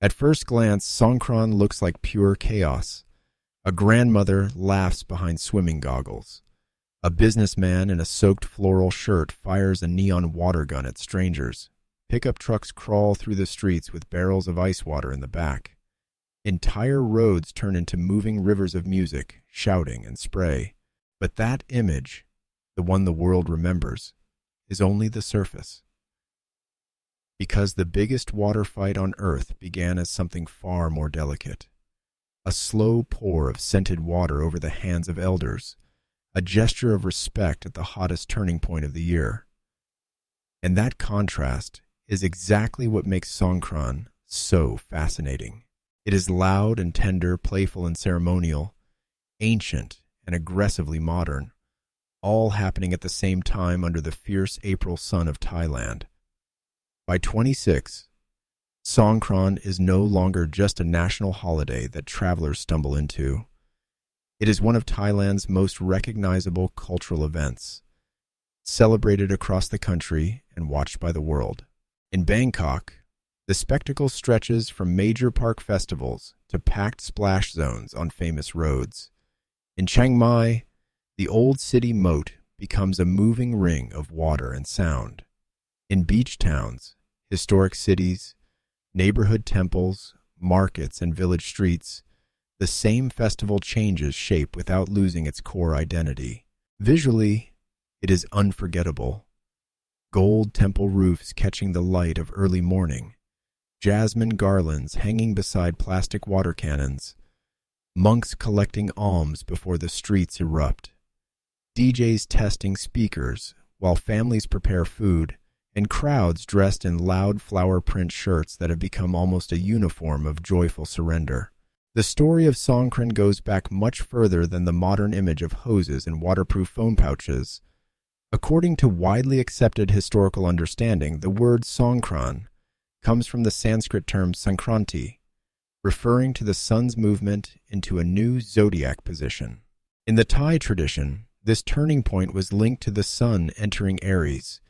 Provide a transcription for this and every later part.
At first glance, Songkran looks like pure chaos. A grandmother laughs behind swimming goggles. A businessman in a soaked floral shirt fires a neon water gun at strangers. Pickup trucks crawl through the streets with barrels of ice water in the back. Entire roads turn into moving rivers of music, shouting, and spray. But that image, the one the world remembers, is only the surface. Because the biggest water fight on Earth began as something far more delicate. A slow pour of scented water over the hands of elders, a gesture of respect at the hottest turning point of the year. And that contrast is exactly what makes Songkran so fascinating. It is loud and tender, playful and ceremonial, ancient and aggressively modern, all happening at the same time under the fierce April sun of Thailand. By 26, Songkran is no longer just a national holiday that travelers stumble into. It is one of Thailand's most recognizable cultural events, celebrated across the country and watched by the world. In Bangkok, the spectacle stretches from major park festivals to packed splash zones on famous roads. In Chiang Mai, the old city moat becomes a moving ring of water and sound. In beach towns, historic cities, neighborhood temples, markets, and village streets, the same festival changes shape without losing its core identity. Visually, it is unforgettable. Gold temple roofs catching the light of early morning, jasmine garlands hanging beside plastic water cannons, monks collecting alms before the streets erupt, DJs testing speakers while families prepare food, and crowds dressed in loud flower print shirts that have become almost a uniform of joyful surrender. The story of Songkran goes back much further than the modern image of hoses and waterproof phone pouches. According to widely accepted historical understanding, the word Songkran comes from the Sanskrit term Sankranti, referring to the sun's movement into a new zodiac position. In the Thai tradition, this turning point was linked to the sun entering Aries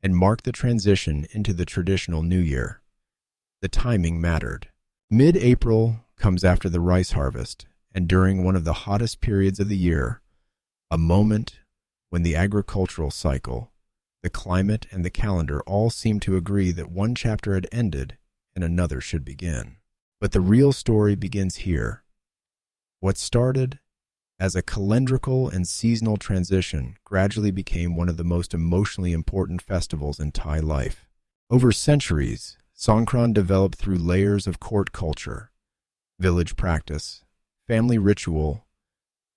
and marked the transition into the traditional New Year. The timing mattered. Mid-April comes after the rice harvest, and during one of the hottest periods of the year, a moment when the agricultural cycle, the climate, and the calendar all seem to agree that one chapter had ended and another should begin. But the real story begins here. What started as a calendrical and seasonal transition gradually became one of the most emotionally important festivals in Thai life. Over centuries, Songkran developed through layers of court culture, village practice, family ritual,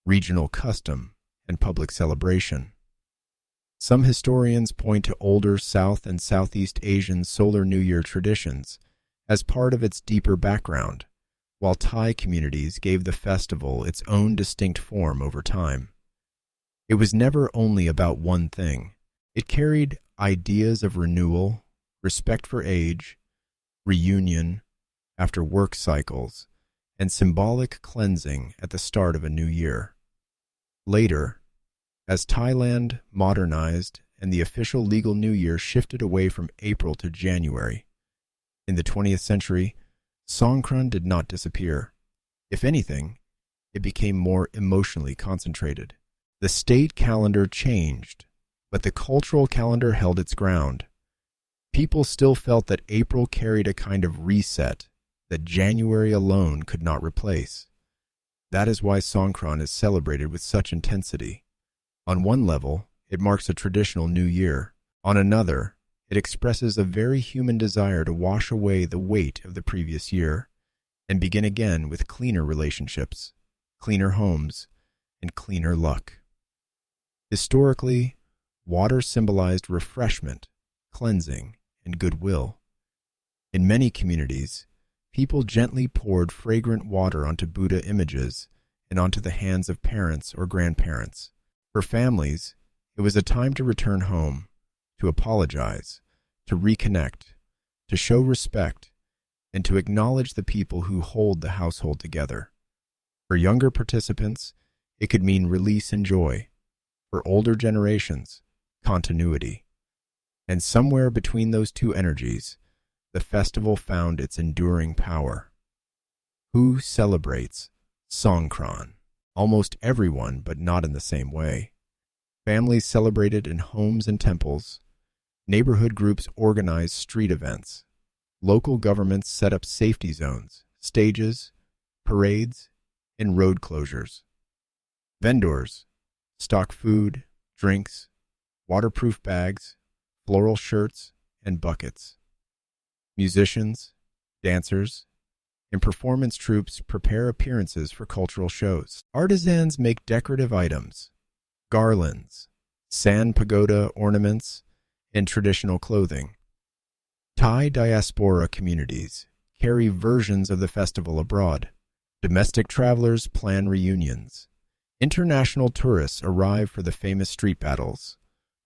regional custom, and public celebration. Some historians point to older South and Southeast Asian Solar New Year traditions as part of its deeper background, while Thai communities gave the festival its own distinct form over time. It was never only about one thing. It carried ideas of renewal, respect for age, reunion after work cycles, and symbolic cleansing at the start of a new year. Later, as Thailand modernized and the official legal New Year shifted away from April to January, in the 20th century, Songkran did not disappear. If anything, it became more emotionally concentrated. The state calendar changed, but the cultural calendar held its ground. People still felt that April carried a kind of reset that January alone could not replace. That is why Songkran is celebrated with such intensity. On one level, it marks a traditional new year. On another, it expresses a very human desire to wash away the weight of the previous year and begin again with cleaner relationships, cleaner homes, and cleaner luck. Historically, water symbolized refreshment, cleansing, and goodwill. In many communities, people gently poured fragrant water onto Buddha images and onto the hands of parents or grandparents. For families, it was a time to return home, to apologize, to reconnect, to show respect, and to acknowledge the people who hold the household together. For younger participants, it could mean release and joy. For older generations, continuity. And somewhere between those two energies, the festival found its enduring power. Who celebrates Songkran? Almost everyone, but not in the same way. Families celebrated in homes and temples. Neighborhood groups organized street events. Local governments set up safety zones, stages, parades, and road closures. Vendors stock food, drinks, waterproof bags, floral shirts, and buckets. Musicians, dancers, and performance troupes prepare appearances for cultural shows. Artisans make decorative items, garlands, sand pagoda ornaments, and traditional clothing. Thai diaspora communities carry versions of the festival abroad. Domestic travelers plan reunions. International tourists arrive for the famous street battles,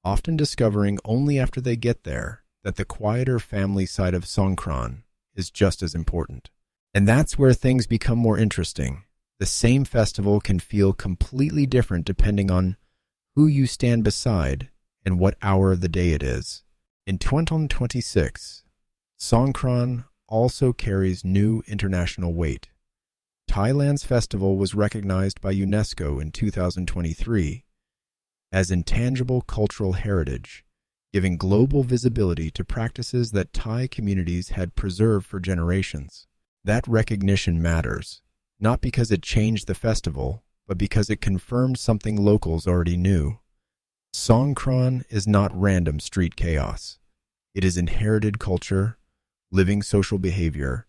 often discovering only after they get there that the quieter family side of Songkran is just as important. And that's where things become more interesting. The same festival can feel completely different depending on who you stand beside and what hour of the day it is. In 2026, Songkran also carries new international weight. Thailand's festival was recognized by UNESCO in 2023 as intangible cultural heritage, giving global visibility to practices that Thai communities had preserved for generations. That recognition matters, not because it changed the festival, but because it confirmed something locals already knew. Songkran is not random street chaos. It is inherited culture, living social behavior,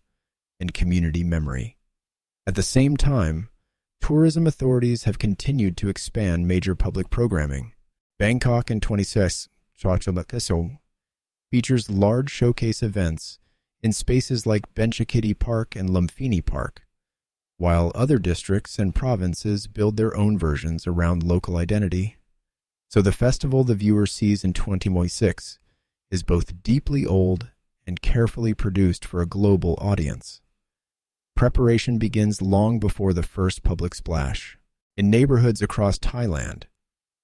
and community memory. At the same time, tourism authorities have continued to expand major public programming. Bangkok and Chiang Mai features large showcase events in spaces like Benchakitty Park and Lumpini Park, while other districts and provinces build their own versions around local identity. So the festival the viewer sees in 2026 is both deeply old and carefully produced for a global audience. Preparation begins long before the first public splash. In neighborhoods across Thailand,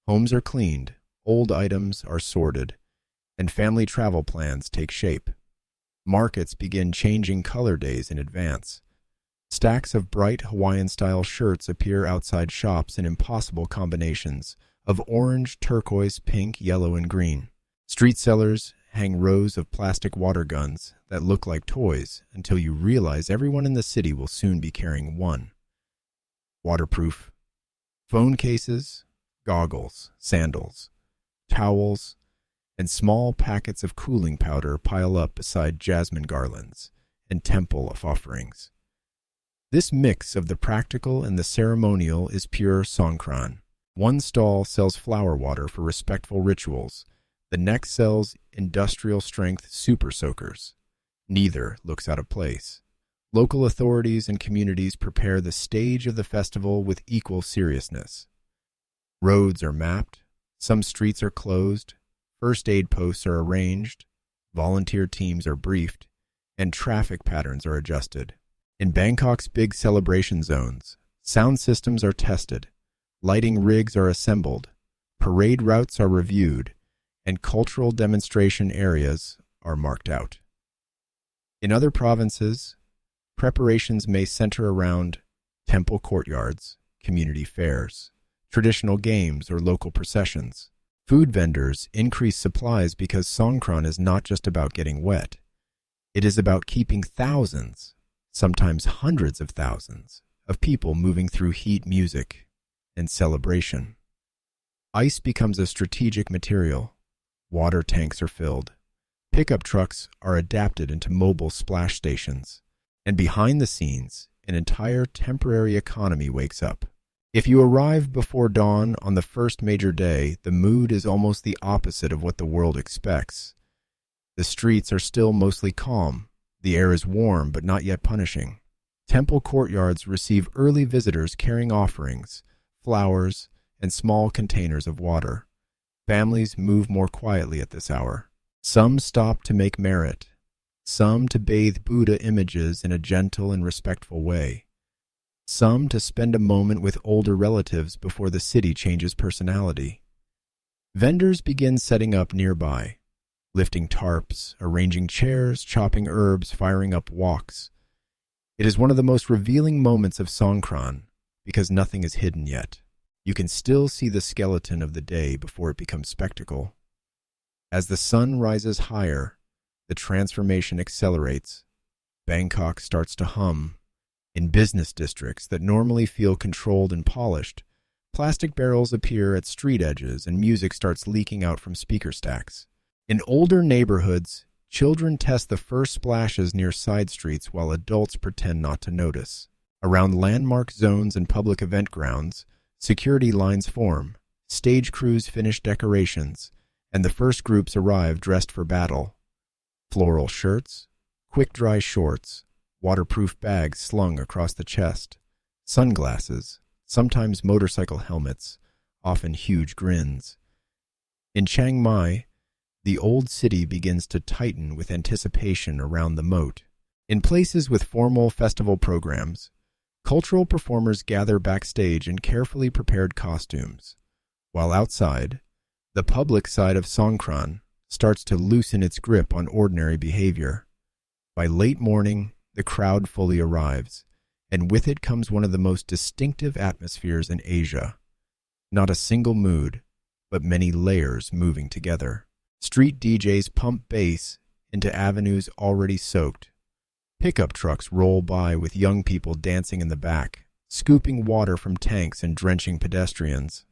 homes are cleaned, old items are sorted, and family travel plans take shape. Markets begin changing color days in advance. Stacks of bright Hawaiian-style shirts appear outside shops in impossible combinations of orange, turquoise, pink, yellow, and green. Street sellers hang rows of plastic water guns that look like toys until you realize everyone in the city will soon be carrying one. Waterproof phone cases, goggles, sandals, towels, and small packets of cooling powder pile up beside jasmine garlands and temple offerings. This mix of the practical and the ceremonial is pure Songkran. One stall sells flower water for respectful rituals. The next sells industrial-strength super soakers. Neither looks out of place. Local authorities and communities prepare the stage of the festival with equal seriousness. Roads are mapped, some streets are closed, first aid posts are arranged, volunteer teams are briefed, and traffic patterns are adjusted. In Bangkok's big celebration zones, sound systems are tested, lighting rigs are assembled, parade routes are reviewed, and cultural demonstration areas are marked out. In other provinces, preparations may center around temple courtyards, community fairs, traditional games, or local processions. Food vendors increase supplies because Songkran is not just about getting wet. It is about keeping thousands, sometimes hundreds of thousands, of people moving through heat, music, and celebration. Ice becomes a strategic material. Water tanks are filled. Pickup trucks are adapted into mobile splash stations. And behind the scenes, an entire temporary economy wakes up. If you arrive before dawn on the first major day, the mood is almost the opposite of what the world expects. The streets are still mostly calm. The air is warm but not yet punishing. Temple courtyards receive early visitors carrying offerings, flowers, and small containers of water. Families move more quietly at this hour. Some stop to make merit, some to bathe Buddha images in a gentle and respectful way, some to spend a moment with older relatives before the city changes personality. Vendors begin setting up nearby. lifting tarps, arranging chairs, chopping herbs, firing up woks. It is one of the most revealing moments of Songkran because nothing is hidden yet. You can still see the skeleton of the day before it becomes spectacle. As the sun rises higher, the transformation accelerates. Bangkok starts to hum. In business districts that normally feel controlled and polished, plastic barrels appear at street edges and music starts leaking out from speaker stacks. In older neighborhoods, children test the first splashes near side streets while adults pretend not to notice. Around landmark zones and public event grounds, security lines form, stage crews finish decorations, and the first groups arrive dressed for battle. Floral shirts, quick-dry shorts, waterproof bags slung across the chest, sunglasses, sometimes motorcycle helmets, often huge grins. In Chiang Mai, the old city begins to tighten with anticipation around the moat. In places with formal festival programs, cultural performers gather backstage in carefully prepared costumes, while outside, the public side of Songkran starts to loosen its grip on ordinary behavior. By late morning, the crowd fully arrives, and with it comes one of the most distinctive atmospheres in Asia. Not a single mood, but many layers moving together. Street DJs pump bass into avenues already soaked. Pickup trucks roll by with young people dancing in the back, scooping water from tanks and drenching pedestrians.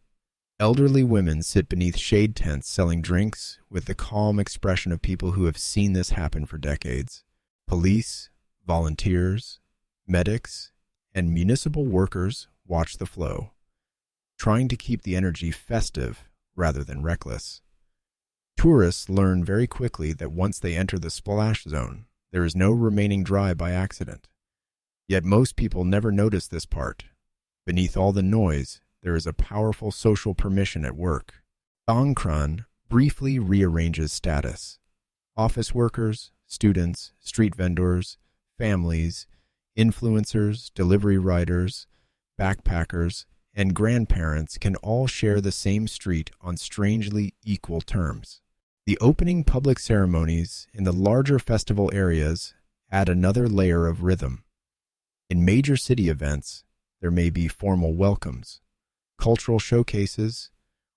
Elderly women sit beneath shade tents selling drinks with the calm expression of people who have seen this happen for decades. Police, volunteers, medics, and municipal workers watch the flow, trying to keep the energy festive rather than reckless. Tourists learn very quickly that once they enter the splash zone, there is no remaining dry by accident. Yet most people never notice this part. Beneath all the noise, there is a powerful social permission at work. Songkran briefly rearranges status. Office workers, students, street vendors, families, influencers, delivery riders, backpackers, and grandparents can all share the same street on strangely equal terms. The opening public ceremonies in the larger festival areas add another layer of rhythm. In major city events, there may be formal welcomes, cultural showcases,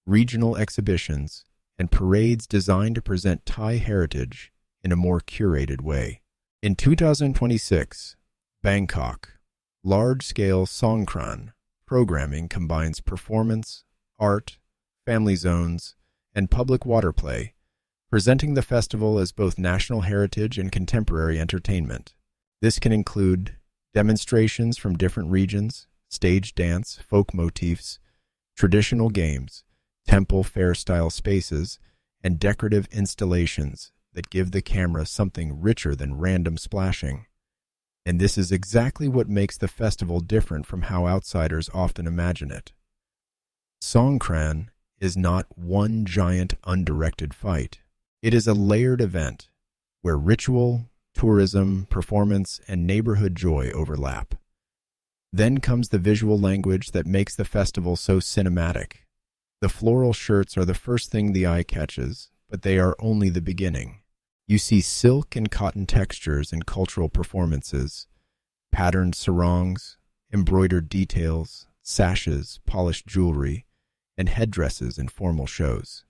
regional exhibitions, and parades designed to present Thai heritage in a more curated way. In 2026, Bangkok, large-scale Songkran programming combines performance, art, family zones, and public water play, presenting the festival as both national heritage and contemporary entertainment. This can include demonstrations from different regions, stage dance, folk motifs, traditional games, temple fair-style spaces, and decorative installations that give the camera something richer than random splashing. And this is exactly what makes the festival different from how outsiders often imagine it. Songkran is not one giant undirected fight. It is a layered event where ritual, tourism, performance, and neighborhood joy overlap. Then comes the visual language that makes the festival so cinematic. The floral shirts are the first thing the eye catches, but they are only the beginning. You see silk and cotton textures in cultural performances, patterned sarongs, embroidered details, sashes, polished jewelry, and headdresses in formal shows.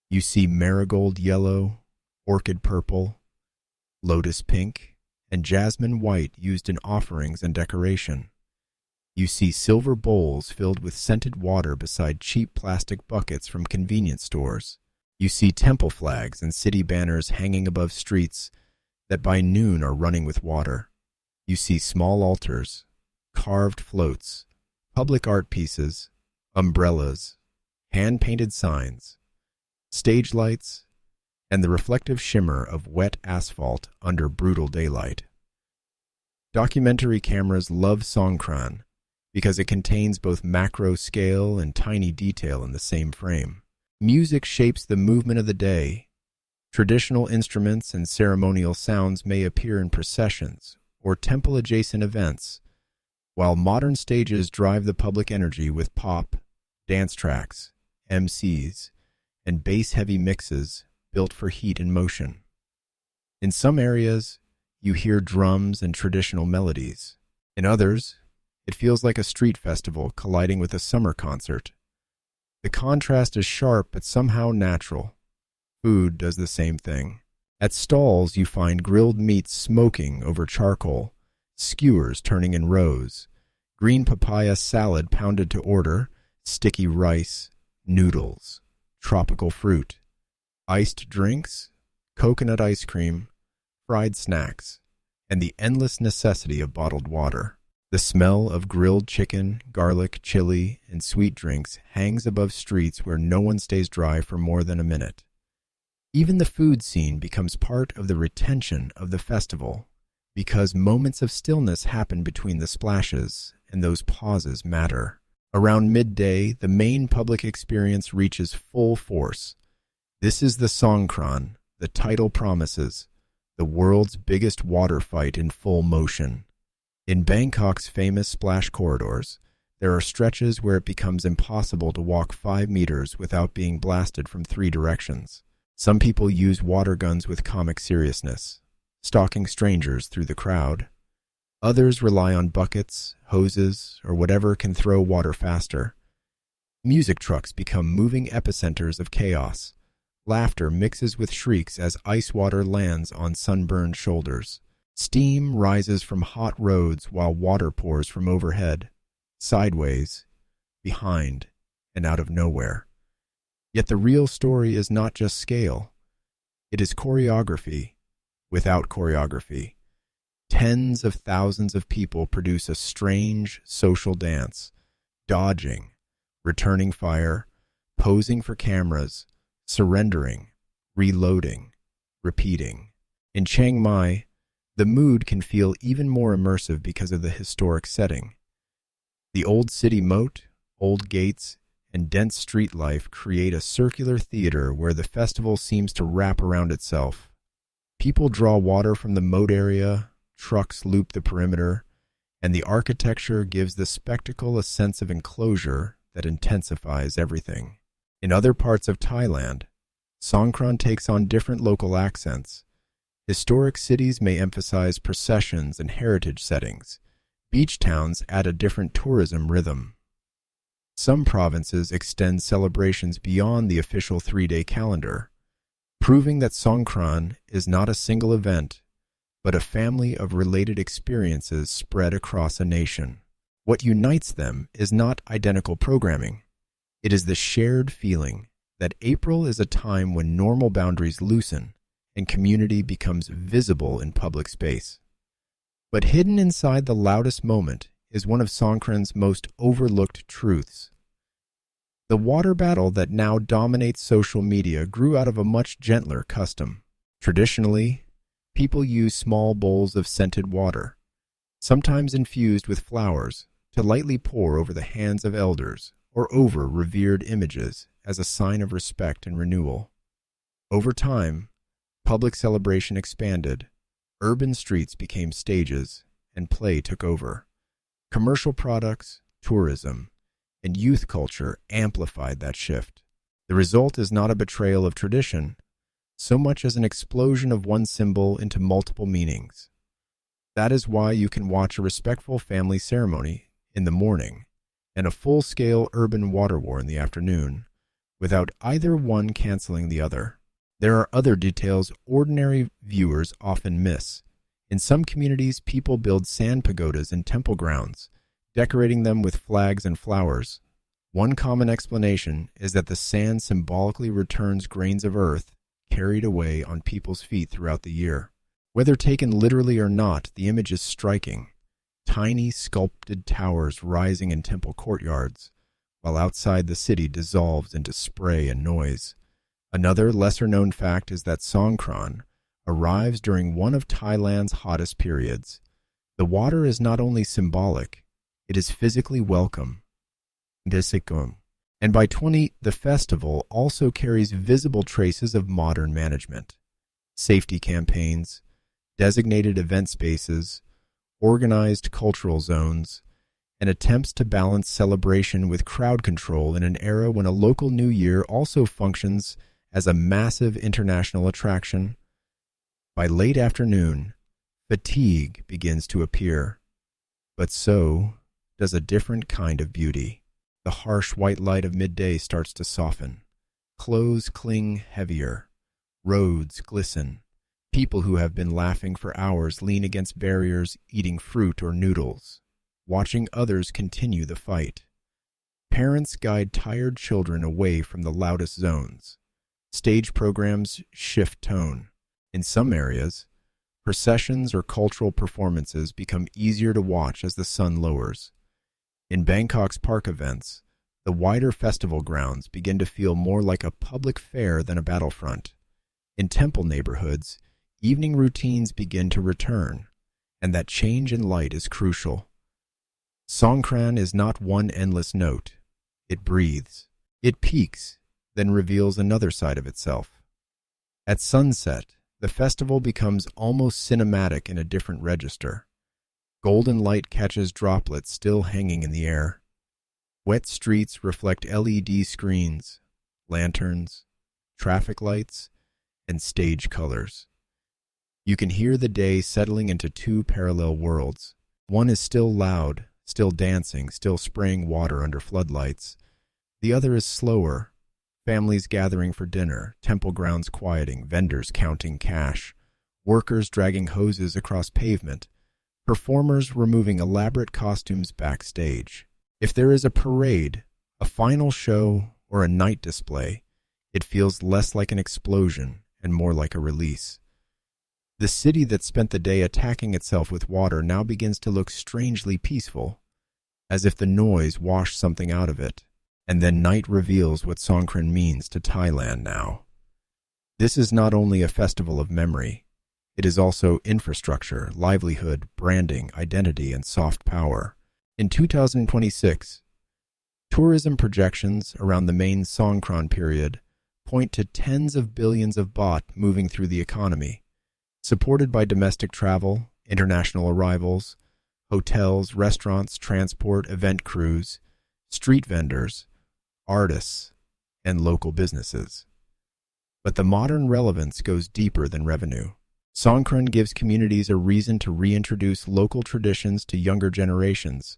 You see marigold yellow, orchid purple, lotus pink, and jasmine white used in offerings and decoration. You see silver bowls filled with scented water beside cheap plastic buckets from convenience stores. You see temple flags and city banners hanging above streets that by noon are running with water. You see small altars, carved floats, public art pieces, umbrellas, hand-painted signs, stage lights, and the reflective shimmer of wet asphalt under brutal daylight. Documentary cameras love Songkran because it contains both macro scale and tiny detail in the same frame. Music shapes the movement of the day. Traditional instruments and ceremonial sounds may appear in processions or temple-adjacent events, while modern stages drive the public energy with pop, dance tracks, MCs, and bass-heavy mixes built for heat and motion. In some areas, you hear drums and traditional melodies. In others, it feels like a street festival colliding with a summer concert. The contrast is sharp but somehow natural. Food does the same thing. At stalls, you find grilled meats smoking over charcoal, skewers turning in rows, green papaya salad pounded to order, sticky rice, noodles, tropical fruit, iced drinks, coconut ice cream, fried snacks, and the endless necessity of bottled water. The smell of grilled chicken, garlic, chili, and sweet drinks hangs above streets where no one stays dry for more than a minute. Even the food scene becomes part of the retention of the festival, because moments of stillness happen between the splashes, and those pauses matter. Around midday, the main public experience reaches full force. This is the Songkran, the title promises, the world's biggest water fight in full motion. In Bangkok's famous splash corridors, there are stretches where it becomes impossible to walk 5 meters without being blasted from 3 directions. Some people use water guns with comic seriousness, stalking strangers through the crowd. Others rely on buckets, hoses, or whatever can throw water faster. Music trucks become moving epicenters of chaos. Laughter mixes with shrieks as ice water lands on sunburned shoulders. Steam rises from hot roads while water pours from overhead, sideways, behind, and out of nowhere. Yet the real story is not just scale. It is choreography without choreography. Tens of thousands of people produce a strange social dance, dodging, returning fire, posing for cameras, surrendering, reloading, repeating. In Chiang Mai, the mood can feel even more immersive because of the historic setting. The old city moat, old gates, and dense street life create a circular theater where the festival seems to wrap around itself. People draw water from the moat area, trucks loop the perimeter, and the architecture gives the spectacle a sense of enclosure that intensifies everything. In other parts of Thailand, Songkran takes on different local accents. Historic cities may emphasize processions and heritage settings. Beach towns add a different tourism rhythm. Some provinces extend celebrations beyond the official 3-day calendar, proving that Songkran is not a single event, but a family of related experiences spread across a nation. What unites them is not identical programming. It is the shared feeling that April is a time when normal boundaries loosen and community becomes visible in public space. But hidden inside the loudest moment is one of Songkran's most overlooked truths. The water battle that now dominates social media grew out of a much gentler custom. Traditionally, people use small bowls of scented water, sometimes infused with flowers, to lightly pour over the hands of elders or over revered images as a sign of respect and renewal. Over time, public celebration expanded, urban streets became stages, and play took over. Commercial products, tourism, and youth culture amplified that shift. The result is not a betrayal of tradition, so much as an explosion of one symbol into multiple meanings. That is why you can watch a respectful family ceremony in the morning and a full-scale urban water war in the afternoon, without either one canceling the other. There are other details ordinary viewers often miss. In some communities, people build sand pagodas in temple grounds, decorating them with flags and flowers. One common explanation is that the sand symbolically returns grains of earth carried away on people's feet throughout the year. Whether taken literally or not, the image is striking. Tiny sculpted towers rising in temple courtyards, while outside the city dissolves into spray and noise. Another lesser-known fact is that Songkran arrives during one of Thailand's hottest periods. The water is not only symbolic, it is physically welcome. And by 20, the festival also carries visible traces of modern management. Safety campaigns, designated event spaces, organized cultural zones, and attempts to balance celebration with crowd control in an era when a local New Year also functions as a massive international attraction. By late afternoon, fatigue begins to appear, but so does a different kind of beauty. The harsh white light of midday starts to soften. Clothes cling heavier. Roads glisten. People who have been laughing for hours lean against barriers, eating fruit or noodles, watching others continue the fight. Parents guide tired children away from the loudest zones. Stage programs shift tone. In some areas, processions or cultural performances become easier to watch as the sun lowers. In Bangkok's park events, the wider festival grounds begin to feel more like a public fair than a battlefront. In temple neighborhoods, evening routines begin to return, and that change in light is crucial. Songkran is not one endless note. It breathes. It peaks, then reveals another side of itself. At sunset, the festival becomes almost cinematic in a different register. Golden light catches droplets still hanging in the air. Wet streets reflect LED screens, lanterns, traffic lights, and stage colors. You can hear the day settling into two parallel worlds. One is still loud, still dancing, still spraying water under floodlights. The other is slower, families gathering for dinner, temple grounds quieting, vendors counting cash, workers dragging hoses across pavement, performers removing elaborate costumes backstage. If there is a parade, a final show, or a night display, it feels less like an explosion and more like a release. The city that spent the day attacking itself with water now begins to look strangely peaceful, as if the noise washed something out of it. And then night reveals what Songkran means to Thailand now. This is not only a festival of memory, it is also infrastructure, livelihood, branding, identity, and soft power. In 2026, tourism projections around the main Songkran period point to tens of billions of baht moving through the economy, supported by domestic travel, international arrivals, hotels, restaurants, transport, event crews, street vendors, artists, and local businesses. But the modern relevance goes deeper than revenue. Songkran gives communities a reason to reintroduce local traditions to younger generations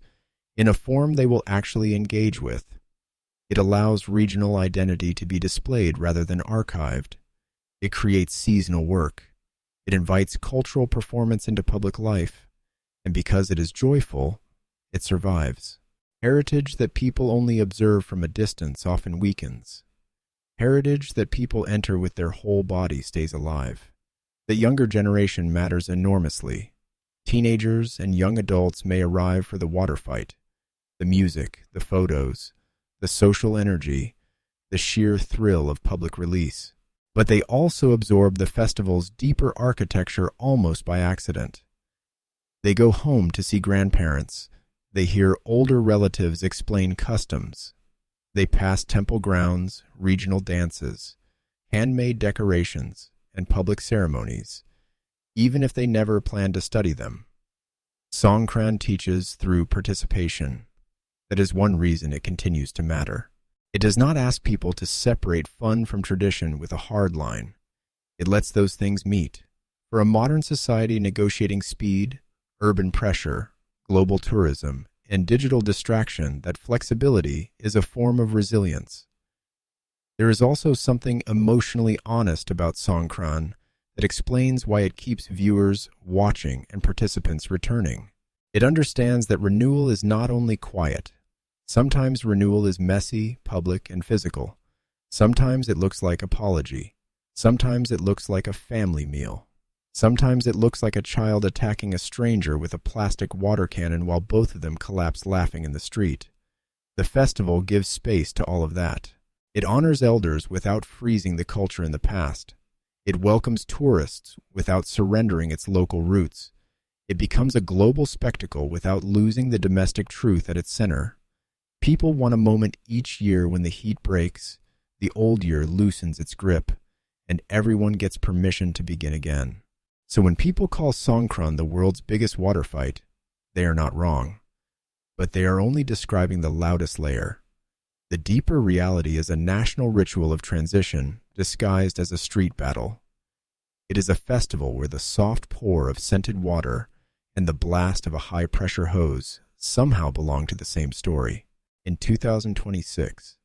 in a form they will actually engage with. It allows regional identity to be displayed rather than archived. It creates seasonal work. It invites cultural performance into public life. And because it is joyful, it survives. Heritage that people only observe from a distance often weakens. Heritage that people enter with their whole body stays alive. The younger generation matters enormously. Teenagers and young adults may arrive for the water fight, the music, the photos, the social energy, the sheer thrill of public release. But they also absorb the festival's deeper architecture almost by accident. They go home to see grandparents. They hear older relatives explain customs. They pass temple grounds, regional dances, handmade decorations, and public ceremonies, even if they never plan to study them. Songkran teaches through participation. That is one reason it continues to matter. It does not ask people to separate fun from tradition with a hard line. It lets those things meet. For a modern society negotiating speed, urban pressure, global tourism, and digital distraction, that flexibility is a form of resilience. There is also something emotionally honest about Songkran that explains why it keeps viewers watching and participants returning. It understands that renewal is not only quiet. Sometimes renewal is messy, public, and physical. Sometimes it looks like apology. Sometimes it looks like a family meal. Sometimes it looks like a child attacking a stranger with a plastic water cannon while both of them collapse laughing in the street. The festival gives space to all of that. It honors elders without freezing the culture in the past. It welcomes tourists without surrendering its local roots. It becomes a global spectacle without losing the domestic truth at its center. People want a moment each year when the heat breaks, the old year loosens its grip, and everyone gets permission to begin again. So when people call Songkran the world's biggest water fight, they are not wrong. But they are only describing the loudest layer. The deeper reality is a national ritual of transition, disguised as a street battle. It is a festival where the soft pour of scented water and the blast of a high-pressure hose somehow belong to the same story. In 2026,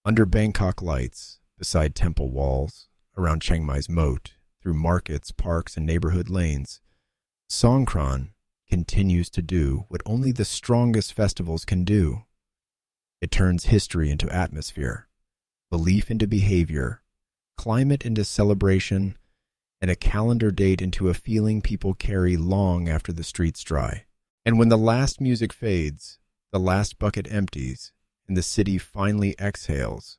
under Bangkok lights, beside temple walls, around Chiang Mai's moat, through markets, parks, and neighborhood lanes, Songkran continues to do what only the strongest festivals can do. It turns history into atmosphere, belief into behavior, climate into celebration, and a calendar date into a feeling people carry long after the streets dry. And when the last music fades, the last bucket empties, and the city finally exhales,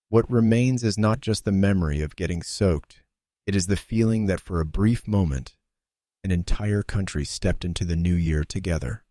what remains is not just the memory of getting soaked. It is the feeling that for a brief moment, an entire country stepped into the new year together.